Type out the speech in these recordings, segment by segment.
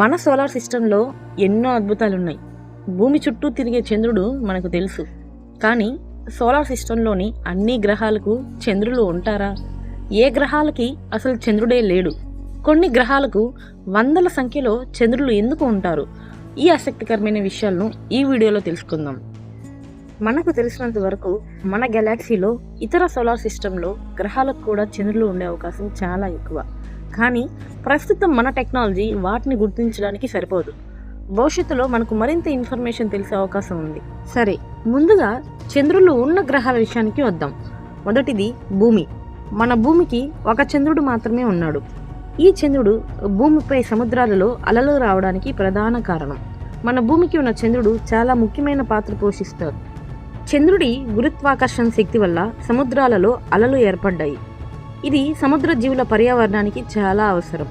మన సోలార్ సిస్టంలో ఎన్నో అద్భుతాలున్నాయి. భూమి చుట్టూ తిరిగే చంద్రుడు మనకు తెలుసు. కానీ సోలార్ సిస్టంలోని అన్ని గ్రహాలకు చంద్రులు ఉంటారా? ఏ గ్రహాలకి అసలు చంద్రుడే లేడు? కొన్ని గ్రహాలకు వందల సంఖ్యలో చంద్రులు ఎందుకు ఉంటారు? ఈ ఆసక్తికరమైన విషయాలను ఈ వీడియోలో తెలుసుకుందాం. మనకు తెలిసినంత వరకు మన గెలాక్సీలో ఇతర సోలార్ సిస్టంలో గ్రహాలకు కూడా చంద్రులు ఉండే అవకాశం చాలా ఎక్కువ. కానీ ప్రస్తుతం మన టెక్నాలజీ వాటిని గుర్తించడానికి సరిపోదు. భవిష్యత్తులో మనకు మరింత ఇన్ఫర్మేషన్ తెలిసే అవకాశం ఉంది. సరే, ముందుగా చంద్రులు ఉన్న గ్రహాల విషయానికి వద్దాం. మొదటిది భూమి. మన భూమికి ఒక చంద్రుడు మాత్రమే ఉన్నాడు. ఈ చంద్రుడు భూమిపై సముద్రాలలో అలలు రావడానికి ప్రధాన కారణం. మన భూమికి ఉన్న చంద్రుడు చాలా ముఖ్యమైన పాత్ర పోషిస్తాడు. చంద్రుడి గురుత్వాకర్షణ శక్తి వల్ల సముద్రాలలో అలలు ఏర్పడ్డాయి. ఇది సముద్ర జీవుల పర్యావరణానికి చాలా అవసరం.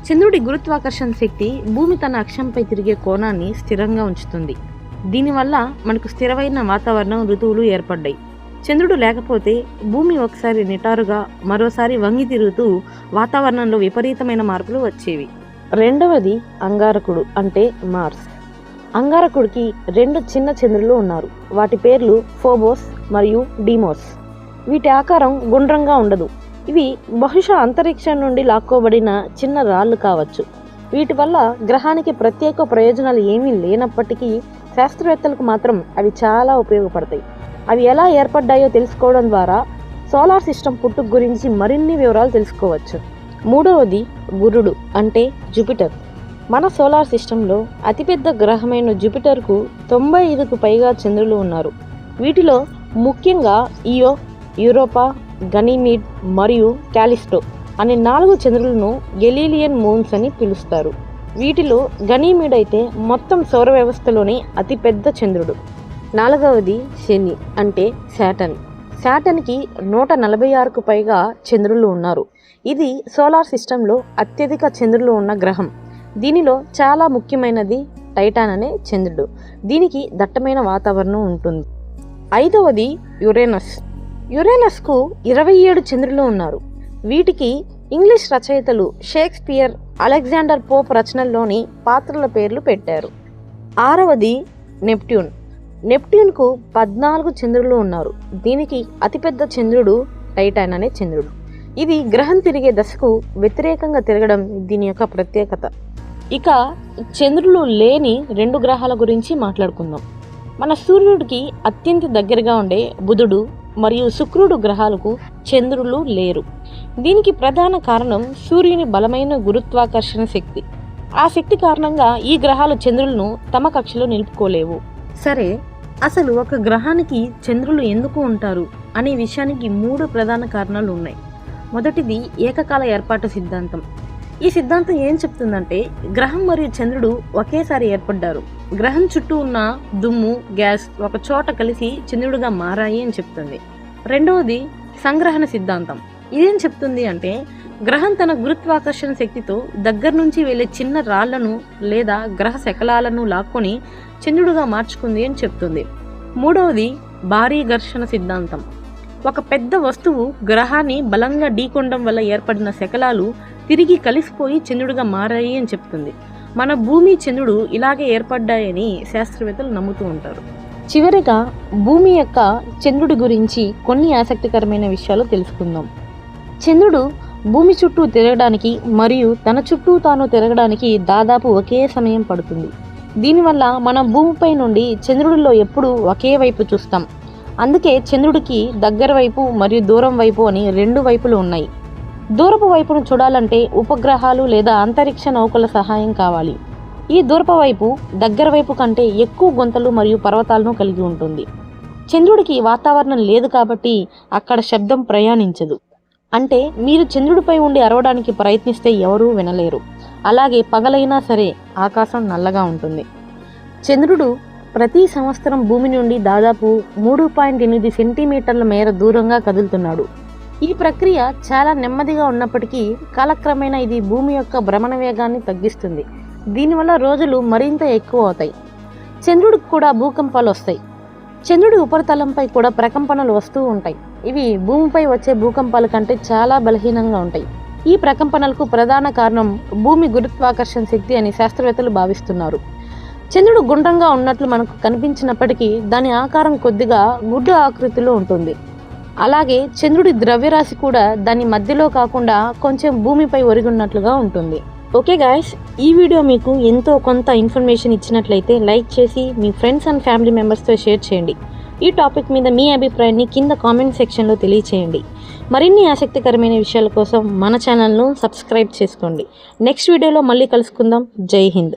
చంద్రుడి గురుత్వాకర్షణ శక్తి భూమి తన అక్షంపై తిరిగే కోణాన్ని స్థిరంగా ఉంచుతుంది. దీనివల్ల మనకు స్థిరమైన వాతావరణం, ఋతువులు ఏర్పడ్డాయి. చంద్రుడు లేకపోతే భూమి ఒకసారి నిటారుగా, మరోసారి వంగి తిరుగుతూ వాతావరణంలో విపరీతమైన మార్పులు వచ్చేవి. రెండవది అంగారకుడు, అంటే మార్స్. అంగారకుడికి 2 చిన్న చంద్రులు ఉన్నారు. వాటి పేర్లు ఫోబోస్ మరియు డీమోస్. వీటి ఆకారం గుండ్రంగా ఉండదు. ఇవి బహుశా అంతరిక్షం నుండి లాక్కోబడిన చిన్న రాళ్ళు కావచ్చు. వీటి వల్ల గ్రహానికి ప్రత్యేక ప్రయోజనాలు ఏమీ లేనప్పటికీ శాస్త్రవేత్తలకు మాత్రం అవి చాలా ఉపయోగపడతాయి. అవి ఎలా ఏర్పడ్డాయో తెలుసుకోవడం ద్వారా సోలార్ సిస్టమ్ పుట్టుక గురించి మరిన్ని వివరాలు తెలుసుకోవచ్చు. మూడవది గురుడు, అంటే జూపిటర్. మన సోలార్ సిస్టంలో అతిపెద్ద గ్రహమైన జూపిటర్కు 95కు పైగా చంద్రులు ఉన్నారు. వీటిలో ముఖ్యంగా ఇయో, యూరోపా, గనీమీడ్ మరియు కాలిస్టో అనే 4 చంద్రులను గెలీలియన్ మూన్స్ అని పిలుస్తారు. వీటిలో గనీమీడ్ అయితే మొత్తం సౌర వ్యవస్థలోని అతిపెద్ద చంద్రుడు. నాలుగవది శని, అంటే శాటర్న్. శాటర్న్కి 146కు పైగా చంద్రులు ఉన్నారు. ఇది సోలార్ సిస్టంలో అత్యధిక చంద్రులు ఉన్న గ్రహం. దీనిలో చాలా ముఖ్యమైనది టైటాన్ అనే చంద్రుడు. దీనికి దట్టమైన వాతావరణం ఉంటుంది. ఐదవది యురేనస్. యురేనస్కు 27 చంద్రులు ఉన్నారు. వీటికి ఇంగ్లీష్ రచయితలు షేక్స్పియర్, అలెగ్జాండర్ పోప్ రచనల్లోని పాత్రల పేర్లు పెట్టారు. ఆరవది నెప్ట్యూన్. నెప్ట్యూన్కు 14 చంద్రులు ఉన్నారు. దీనికి అతిపెద్ద చంద్రుడు టైటాన్ అనే చంద్రుడు. ఇది గ్రహం తిరిగే దశకు వ్యతిరేకంగా తిరగడం దీని యొక్క ప్రత్యేకత. ఇక చంద్రులు లేని 2 గ్రహాల గురించి మాట్లాడుకుందాం. మన సూర్యుడికి అత్యంత దగ్గరగా ఉండే బుధుడు మరియు శుక్రుడు గ్రహాలకు చంద్రులు లేరు. దీనికి ప్రధాన కారణం సూర్యుని బలమైన గురుత్వాకర్షణ శక్తి. ఆ శక్తి కారణంగా ఈ గ్రహాలు చంద్రులను తమ కక్షలో నిలుపుకోలేవు. సరే, అసలు ఒక గ్రహానికి చంద్రులు ఎందుకు ఉంటారు అనే విషయానికి 3 ప్రధాన కారణాలు ఉన్నాయి. మొదటిది ఏకకాల ఏర్పాటు సిద్ధాంతం. ఈ సిద్ధాంతం ఏం చెప్తుందంటే, గ్రహం మరియు చంద్రుడు ఒకేసారి ఏర్పడ్డారు. గ్రహం చుట్టూ ఉన్న దుమ్ము, గ్యాస్ ఒక చోట కలిసి చంద్రుడిగా మారాయి అని చెప్తుంది. రెండవది సంగ్రహణ సిద్ధాంతం. ఇదేం చెప్తుంది అంటే, గ్రహం తన గురుత్వాకర్షణ శక్తితో దగ్గర నుంచి వెళ్లే చిన్న రాళ్లను లేదా గ్రహ శకలాలను లాక్కొని చంద్రుడిగా మార్చుకుంది అని చెప్తుంది. మూడవది భారీ ఘర్షణ సిద్ధాంతం. ఒక పెద్ద వస్తువు గ్రహాన్ని బలంగా ఢీకొనడం వల్ల ఏర్పడిన శకలాలు తిరిగి కలిసిపోయి చంద్రుడిగా మారాయి అని చెప్తుంది. మన భూమి, చంద్రుడు ఇలాగే ఏర్పడ్డాయని శాస్త్రవేత్తలు నమ్ముతూ ఉంటారు. చివరిగా భూమి యొక్క చంద్రుడి గురించి కొన్ని ఆసక్తికరమైన విషయాలు తెలుసుకుందాం. చంద్రుడు భూమి చుట్టూ తిరగడానికి మరియు తన చుట్టూ తాను తిరగడానికి దాదాపు ఒకే సమయం పడుతుంది. దీనివల్ల మనం భూమిపై నుండి చంద్రుడిలో ఎప్పుడూ ఒకే వైపు చూస్తాం. అందుకే చంద్రుడికి దగ్గర వైపు మరియు దూరం వైపు అని 2 వైపులు ఉన్నాయి. దూరపు వైపును చూడాలంటే ఉపగ్రహాలు లేదా అంతరిక్ష నౌకల సహాయం కావాలి. ఈ దూరపు వైపు దగ్గర వైపు కంటే ఎక్కువ గుంతలు మరియు పర్వతాలను కలిగి ఉంటుంది. చంద్రుడికి వాతావరణం లేదు కాబట్టి అక్కడ శబ్దం ప్రయాణించదు. అంటే మీరు చంద్రుడిపై ఉండి అరవడానికి ప్రయత్నిస్తే ఎవరూ వినలేరు. అలాగే పగలైనా సరే ఆకాశం నల్లగా ఉంటుంది. చంద్రుడు ప్రతి సంవత్సరం భూమి నుండి దాదాపు 3.8 సెంటీమీటర్ల మేర దూరంగా కదులుతున్నాడు. ఈ ప్రక్రియ చాలా నెమ్మదిగా ఉన్నప్పటికీ కాలక్రమేణా ఇది భూమి యొక్క భ్రమణ వేగాన్ని తగ్గిస్తుంది. దీనివల్ల రోజులు మరింత ఎక్కువ అవుతాయి. చంద్రుడికి కూడా భూకంపాలు వస్తాయి. చంద్రుడి ఉపరితలంపై కూడా ప్రకంపనలు వస్తూ ఉంటాయి. ఇవి భూమిపై వచ్చే భూకంపాల కంటే చాలా బలహీనంగా ఉంటాయి. ఈ ప్రకంపనలకు ప్రధాన కారణం భూమి గురుత్వాకర్షణ శక్తి అని శాస్త్రవేత్తలు భావిస్తున్నారు. చంద్రుడు గుండ్రంగా ఉన్నట్లు మనకు కనిపించినప్పటికీ దాని ఆకారం కొద్దిగా గుడ్డు ఆకృతిలో ఉంటుంది. అలాగే చంద్రుడి ద్రవ్యరాశి కూడా దాని మధ్యలో కాకుండా కొంచెం భూమిపై ఒరిగి ఉన్నట్లుగా ఉంటుంది. ఓకే గాయ్స్, ఈ వీడియో మీకు ఎంతో కొంత ఇన్ఫర్మేషన్ ఇచ్చినట్లయితే లైక్ చేసి మీ ఫ్రెండ్స్ అండ్ ఫ్యామిలీ మెంబర్స్తో షేర్ చేయండి. ఈ టాపిక్ మీద మీ అభిప్రాయాన్ని కింద కామెంట్ సెక్షన్లో తెలియచేయండి. మరిన్ని ఆసక్తికరమైన విషయాల కోసం మన ఛానల్ను సబ్స్క్రైబ్ చేసుకోండి. నెక్స్ట్ వీడియోలో మళ్ళీ కలుసుకుందాం. జై హింద్.